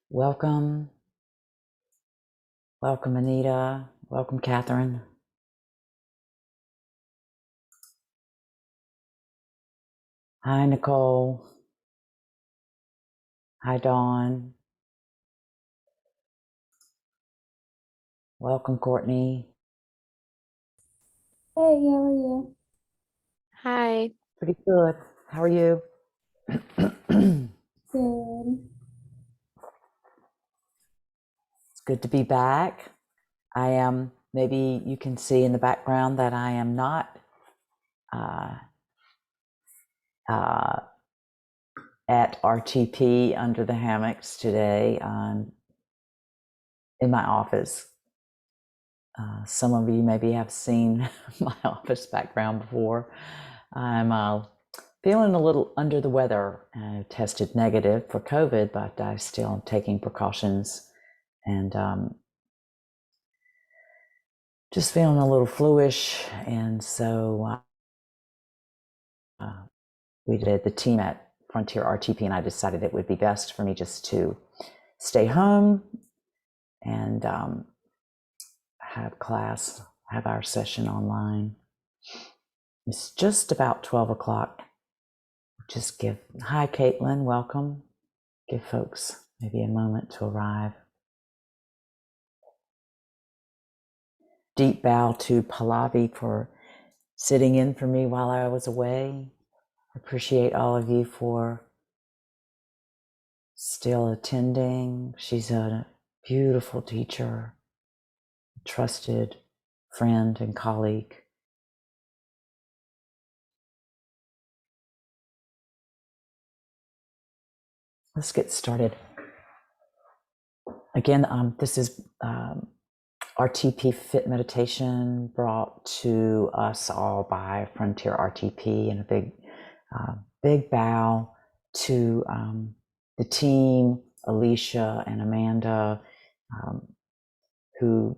Welcome. Welcome, Anita. Welcome, Catherine. Hi, Nicole. Hi, Dawn. Welcome, Courtney. Hey, how are you? Hi. Pretty good. How are you? It's Good. good to be back. I am, maybe you can see in the background that I am not at RTP under the hammocks today in my office. Some of you maybe have seen my office background before. I'm feeling a little under the weather. I tested negative for COVID, but I still am taking precautions and just feeling a little fluish. And so we did the team at Frontier RTP, and I decided it would be best for me just to stay home and have our session online. It's just about 12 o'clock. Just hi, Caitlin, welcome. Give folks maybe a moment to arrive. Deep bow to Pallavi for sitting in for me while I was away. Appreciate all of you for still attending. She's a beautiful teacher, trusted friend and colleague. Let's get started. Again, this is RTPFit meditation brought to us all by Frontier RTP, and a big bow to the team, Alicia and Amanda, who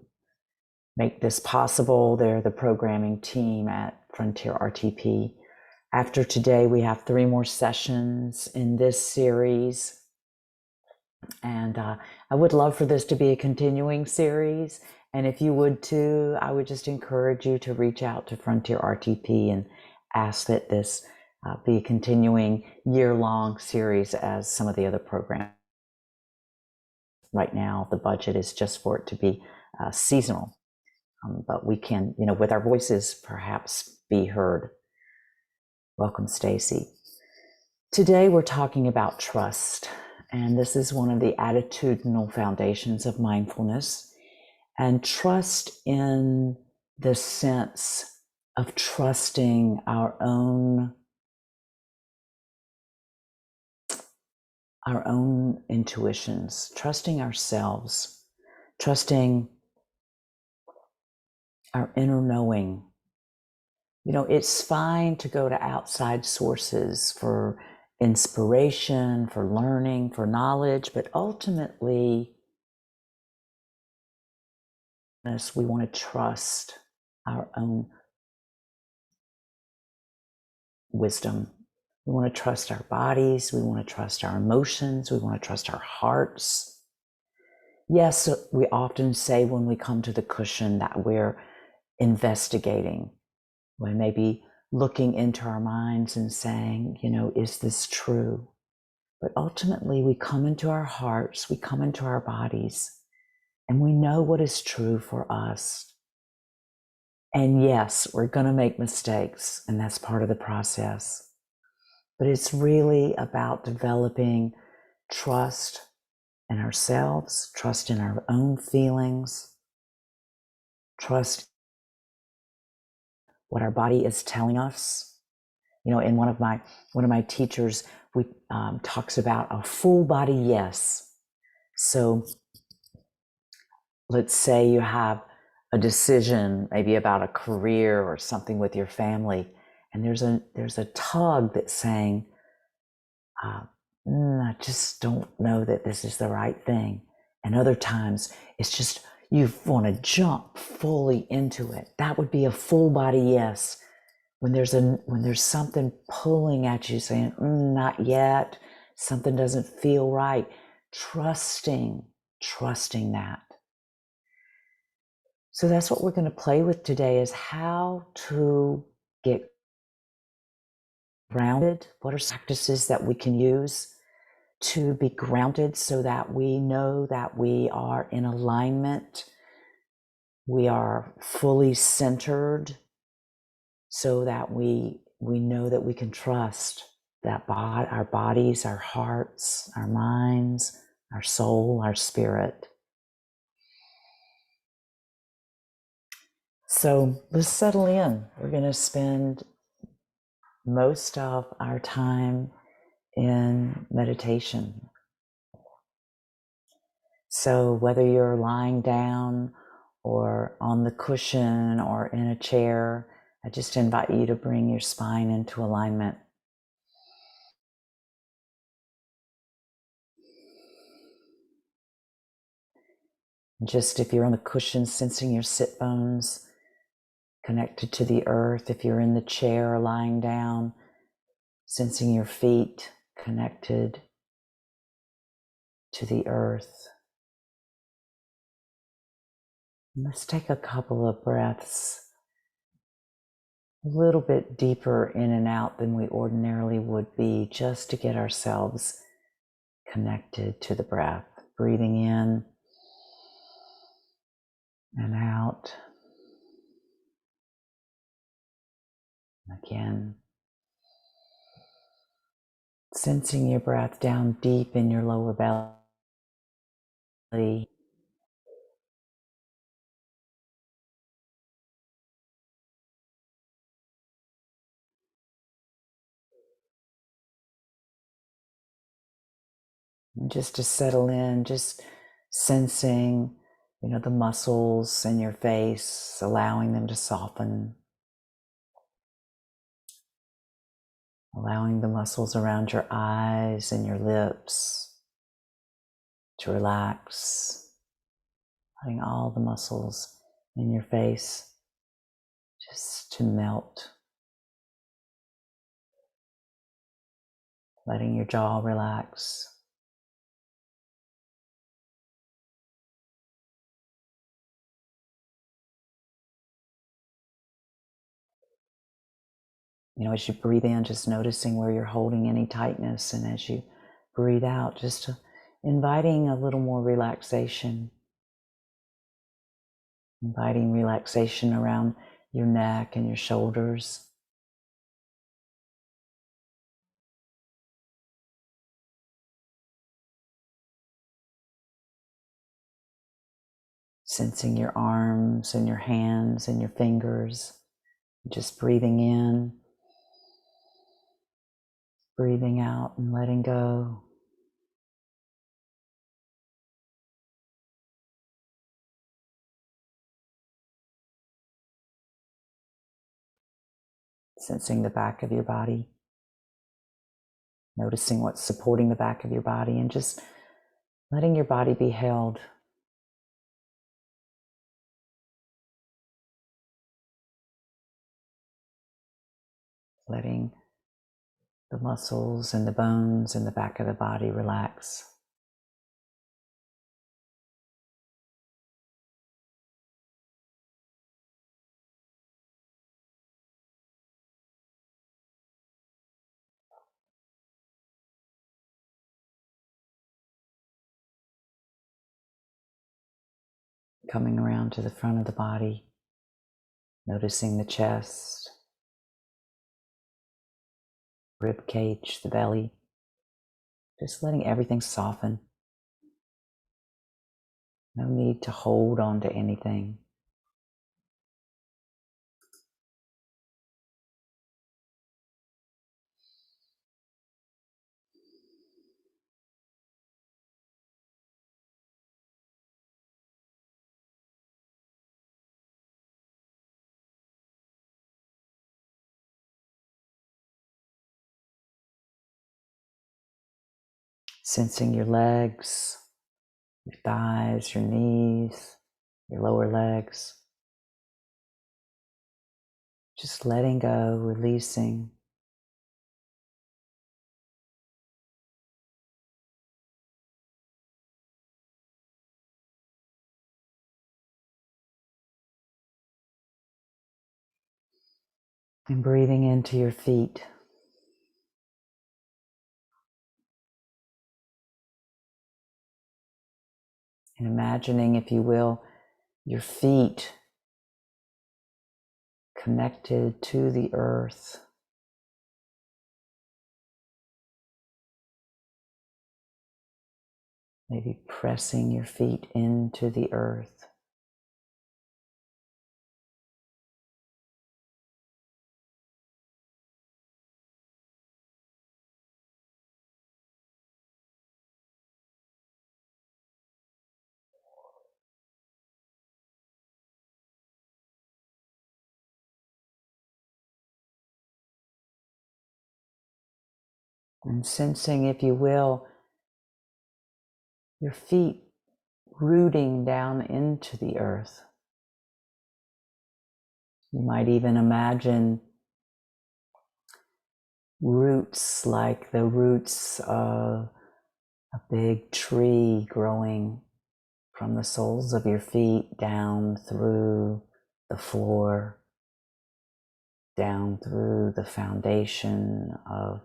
make this possible. They're the programming team at Frontier RTP. After today, we have 3 more sessions in this series. And I would love for this to be a continuing series. And if you would too, I would just encourage you to reach out to Frontier RTP and ask that this be a continuing year-long series as some of the other programs. Right now, the budget is just for it to be seasonal. But we can, with our voices, perhaps be heard. Welcome, Stacy. Today, we're talking about trust. And this is one of the attitudinal foundations of mindfulness. And trust in the sense of trusting our own intuitions, trusting ourselves, trusting our inner knowing. It's fine to go to outside sources for inspiration, for learning, for knowledge, but ultimately, we want to trust our own wisdom. We want to trust our bodies. We want to trust our emotions. We want to trust our hearts. Yes, we often say when we come to the cushion that we're investigating. We're maybe looking into our minds and saying, is this true? But ultimately, we come into our hearts, we come into our bodies, and we know what is true for us. And yes, we're going to make mistakes, and that's part of the process. But it's really about developing trust in ourselves, trust in our own feelings, trust what our body is telling us. In one of my teachers, we talks about a full body yes. So let's say you have a decision, maybe about a career or something with your family, and there's a tug that's saying, I just don't know that this is the right thing. And other times it's just you want to jump fully into it. That would be a full body yes. When there's something pulling at you saying, not yet, something doesn't feel right, trusting that. So that's what we're going to play with today, is how to get grounded. What are practices that we can use to be grounded so that we know that we are in alignment, we are fully centered, so that we know that we can trust that our bodies, our hearts, our minds, our soul, our spirit. So let's settle in. We're going to spend most of our time in meditation. So whether you're lying down or on the cushion or in a chair, I just invite you to bring your spine into alignment. Just if you're on the cushion, sensing your sit bones connected to the earth. If you're in the chair or lying down, sensing your feet connected to the earth. Let's take a couple of breaths, a little bit deeper in and out than we ordinarily would be, just to get ourselves connected to the breath. Breathing in and out. Again, sensing your breath down deep in your lower belly. And just to settle in, just sensing, the muscles in your face, allowing them to soften, allowing the muscles around your eyes and your lips to relax, letting all the muscles in your face just to melt, letting your jaw relax. As you breathe in, just noticing where you're holding any tightness, and as you breathe out, just inviting a little more relaxation, inviting relaxation around your neck and your shoulders. Sensing your arms and your hands and your fingers, just breathing in, breathing out, and letting go. Sensing the back of your body, noticing what's supporting the back of your body, and just letting your body be held. Letting the muscles and the bones in the back of the body relax. Coming around to the front of the body, noticing the chest, rib cage, the belly, just letting everything soften. No need to hold on to anything. Sensing your legs, your thighs, your knees, your lower legs. Just letting go, releasing. And breathing into your feet. And imagining, if you will, your feet connected to the earth. Maybe pressing your feet into the earth. And sensing, if you will, your feet rooting down into the earth. You might even imagine roots like the roots of a big tree growing from the soles of your feet down through the floor, down through the foundation of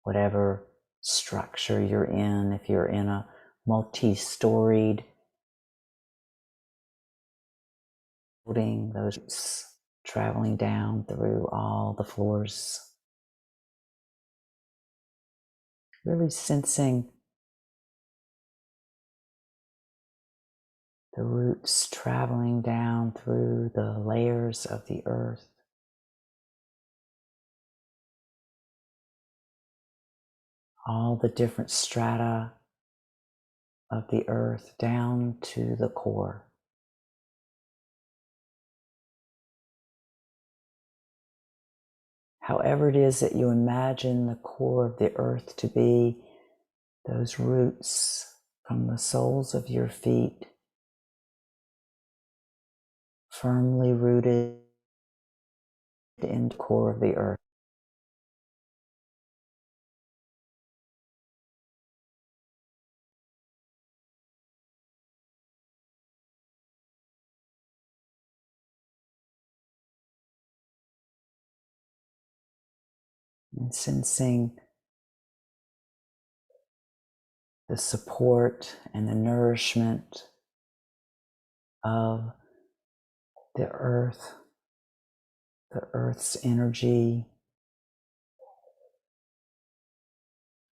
whatever structure you're in. If you're in a multi-storied building, those roots traveling down through all the floors. Really sensing the roots traveling down through the layers of the earth. All the different strata of the earth down to the core. However it is that you imagine the core of the earth to be, those roots from the soles of your feet firmly rooted in the core of the earth. And sensing the support and the nourishment of the earth's energy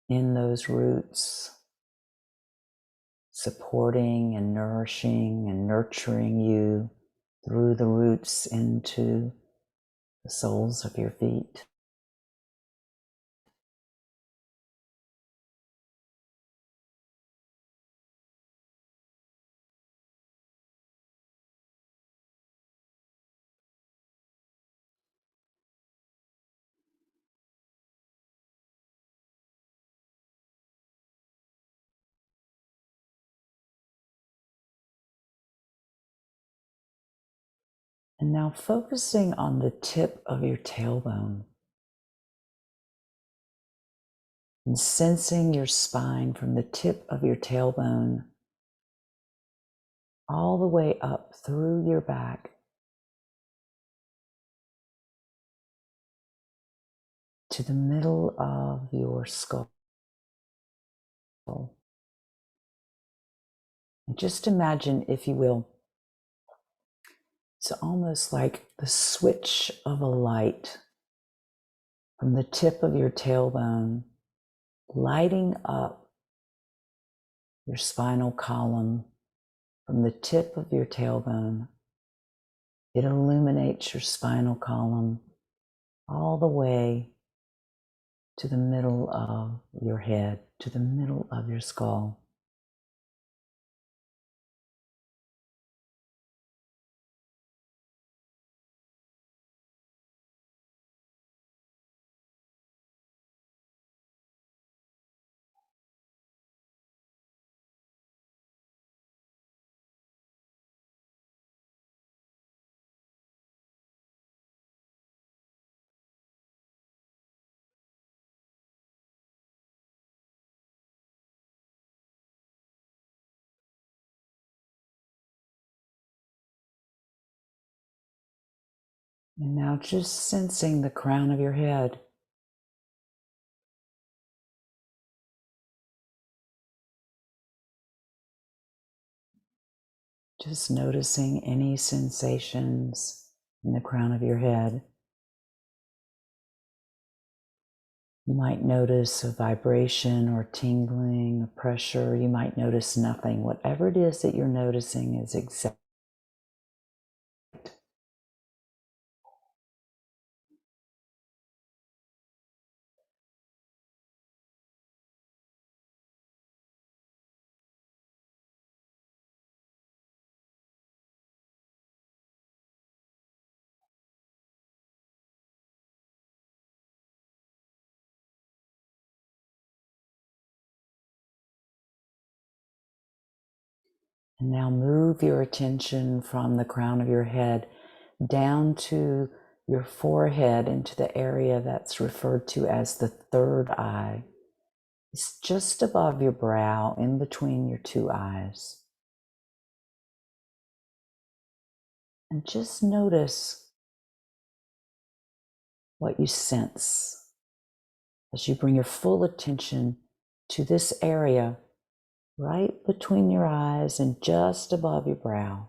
in those roots, supporting and nourishing and nurturing you through the roots into the soles of your feet. And now focusing on the tip of your tailbone and sensing your spine from the tip of your tailbone all the way up through your back to the middle of your skull. And just imagine, if you will, it's almost like the switch of a light from the tip of your tailbone, lighting up your spinal column from the tip of your tailbone. It illuminates your spinal column all the way to the middle of your head, to the middle of your skull. And now just sensing the crown of your head. Just noticing any sensations in the crown of your head. You might notice a vibration or tingling, a pressure. You might notice nothing. Whatever it is that you're noticing is exact. And now move your attention from the crown of your head down to your forehead into the area that's referred to as the third eye. It's just above your brow, in between your two eyes. And just notice what you sense as you bring your full attention to this area right between your eyes and just above your brow.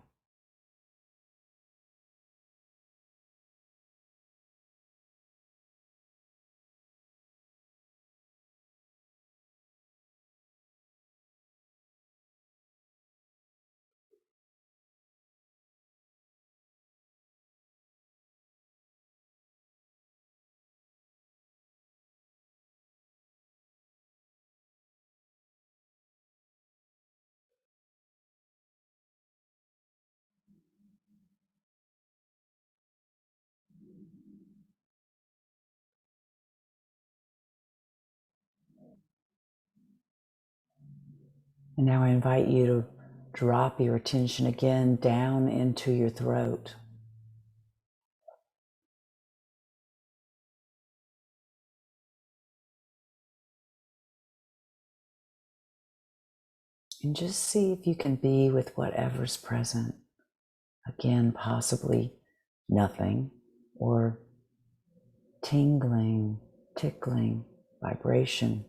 And now I invite you to drop your attention again down into your throat. And just see if you can be with whatever's present. Again, possibly nothing, or tingling, tickling, vibration.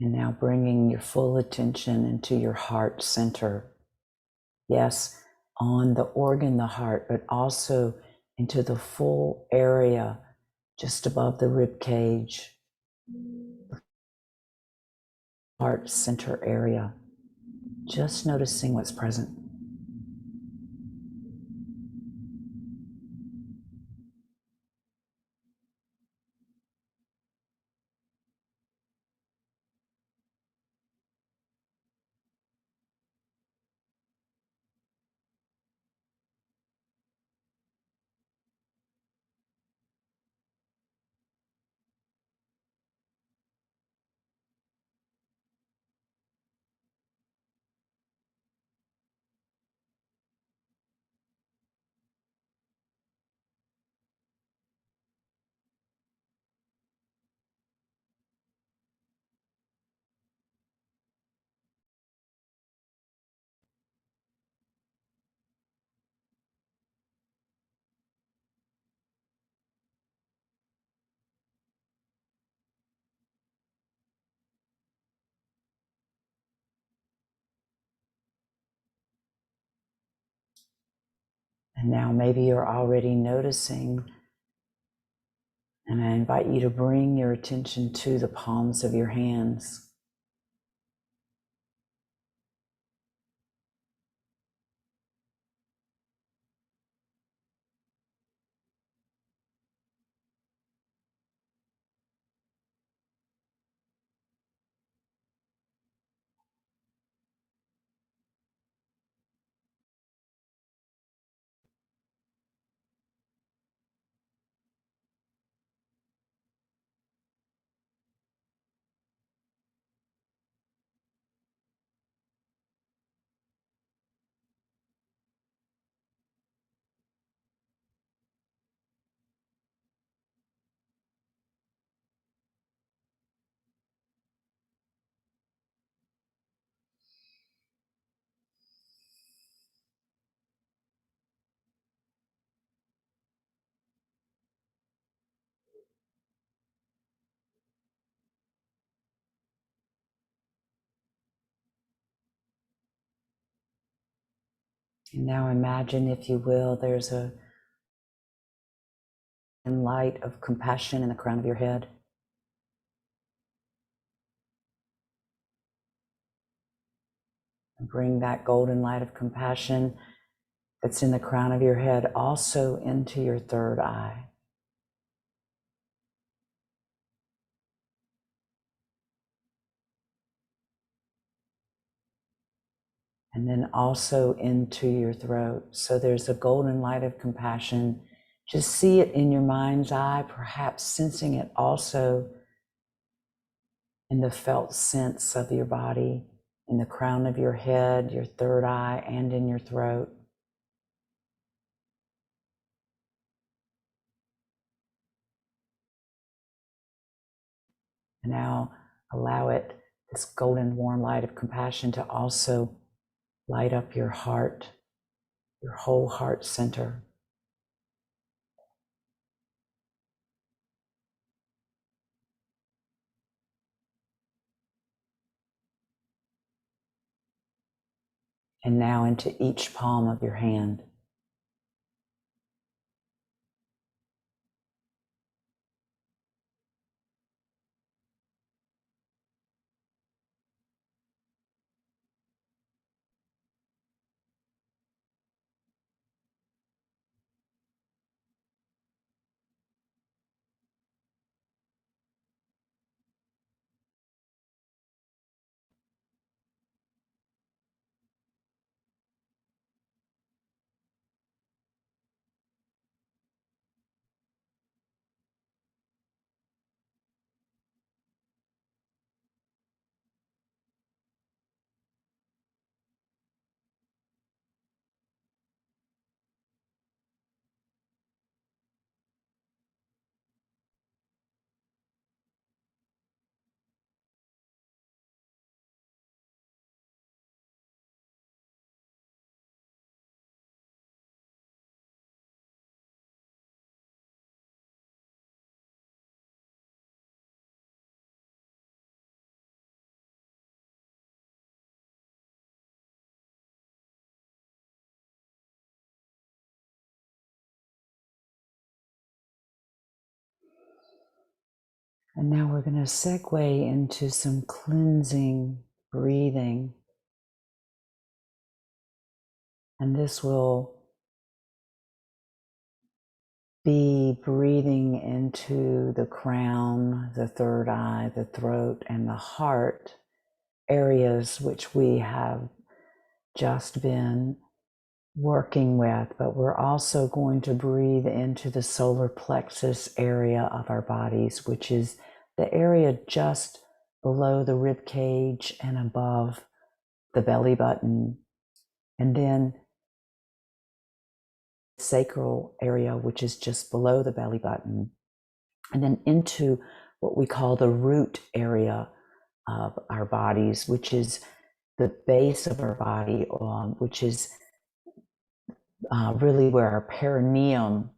And now bringing your full attention into your heart center. Yes, on the organ, the heart, but also into the full area just above the rib cage, heart center area. Just noticing what's present. And now maybe you're already noticing, and I invite you to bring your attention to the palms of your hands. And now imagine, if you will, there's a light of compassion in the crown of your head. And bring that golden light of compassion that's in the crown of your head also into your third eye. And then also into your throat. So there's a golden light of compassion. Just see it in your mind's eye, perhaps sensing it also in the felt sense of your body, in the crown of your head, your third eye, and in your throat. And now allow it, this golden warm light of compassion, to also light up your heart, your whole heart center. And now into each palm of your hand. And now we're going to segue into some cleansing breathing. And this will be breathing into the crown, the third eye, the throat, and the heart, areas which we have just been working with, but we're also going to breathe into the solar plexus area of our bodies, which is the area just below the rib cage and above the belly button, and then sacral area, which is just below the belly button, and then into what we call the root area of our bodies, which is the base of our body, which is really where our perineum,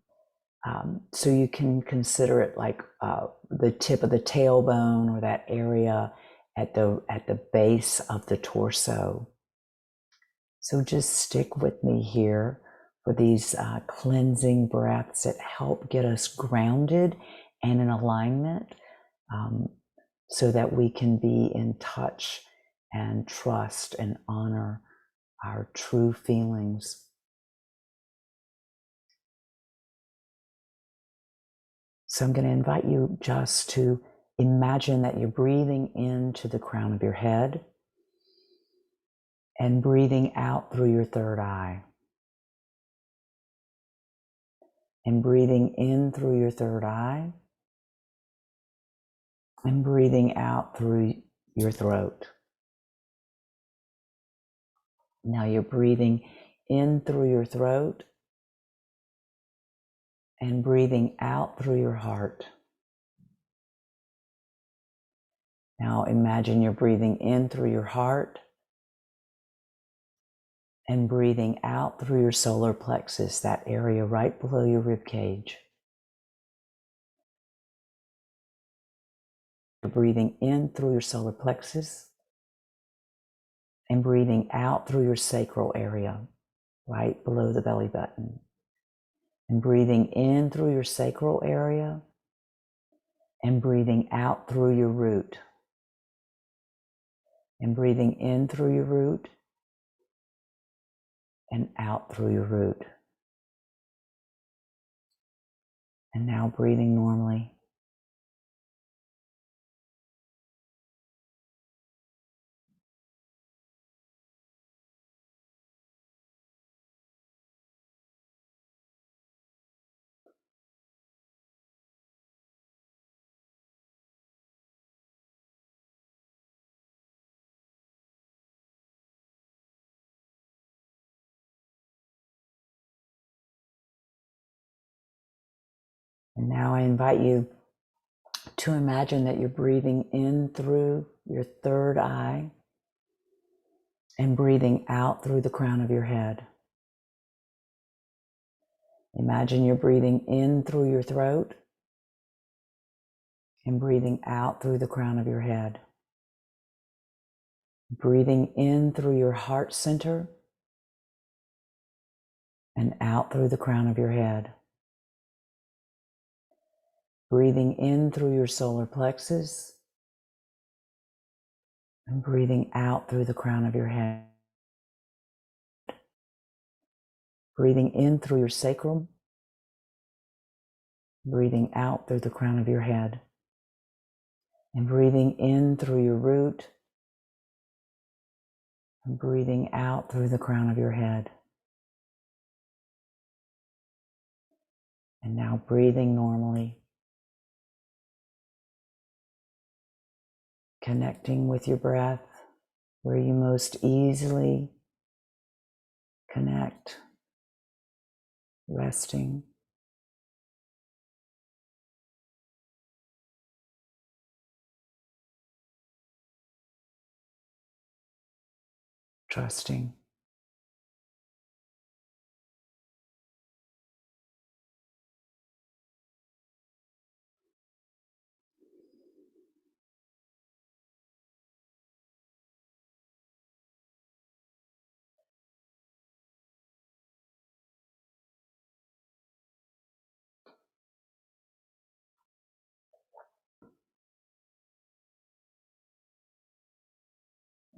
so you can consider it like the tip of the tailbone, or that area at the base of the torso. So just stick with me here for these cleansing breaths that help get us grounded and in alignment, so that we can be in touch and trust and honor our true feelings. So I'm going to invite you just to imagine that you're breathing into the crown of your head and breathing out through your third eye. And breathing in through your third eye and breathing out through your throat. Now you're breathing in through your throat and breathing out through your heart. Now imagine you're breathing in through your heart and breathing out through your solar plexus, that area right below your rib cage. You're breathing in through your solar plexus and breathing out through your sacral area. right below the belly button. And breathing in through your sacral area and breathing out through your root. And breathing in through your root and out through your root. And now breathing normally. And now I invite you to imagine that you're breathing in through your third eye and breathing out through the crown of your head. Imagine you're breathing in through your throat and breathing out through the crown of your head. Breathing in through your heart center and out through the crown of your head. Breathing in through your solar plexus and breathing out through the crown of your head. Breathing in through your sacrum, breathing out through the crown of your head. And breathing in through your root and breathing out through the crown of your head. And now breathing normally, connecting with your breath where you most easily connect, resting, trusting.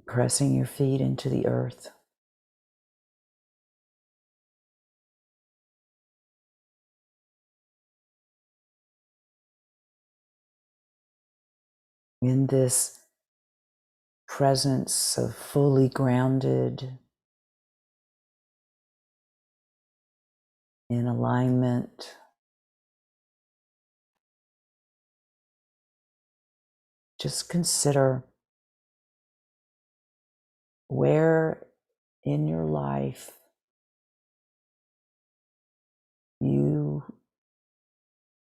Pressing your feet into the earth. In this presence of fully grounded, in alignment, just consider where in your life you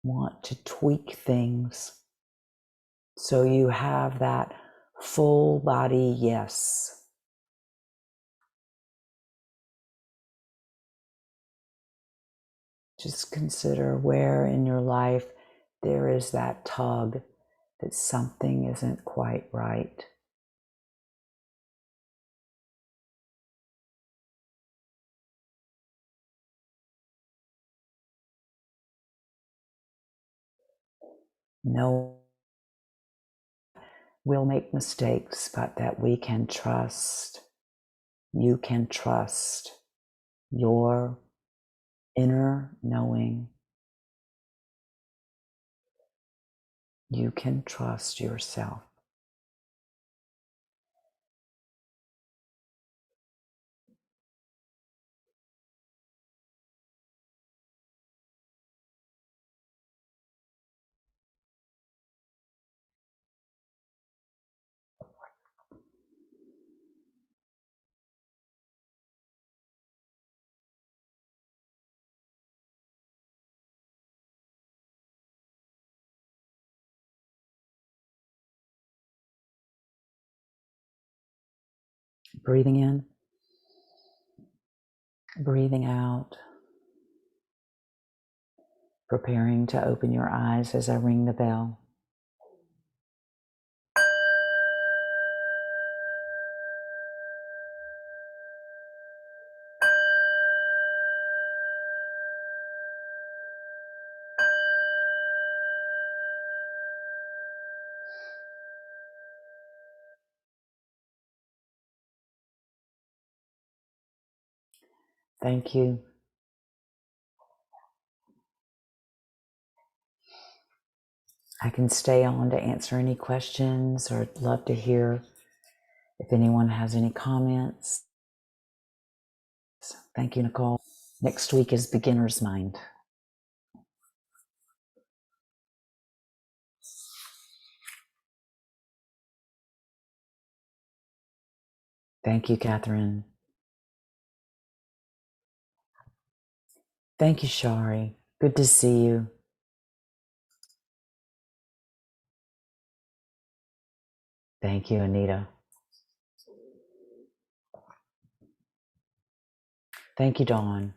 want to tweak things so you have that full body yes. Just consider where in your life there is that tug that something isn't quite right. No, we'll make mistakes, but that we can trust, you can trust your inner knowing. You can trust yourself. Breathing in, breathing out, preparing to open your eyes as I ring the bell. Thank you. I can stay on to answer any questions, or I'd love to hear if anyone has any comments. Thank you, Nicole. Next week is Beginner's Mind. Thank you, Catherine. Thank you, Shari. Good to see you. Thank you, Anita. Thank you, Dawn.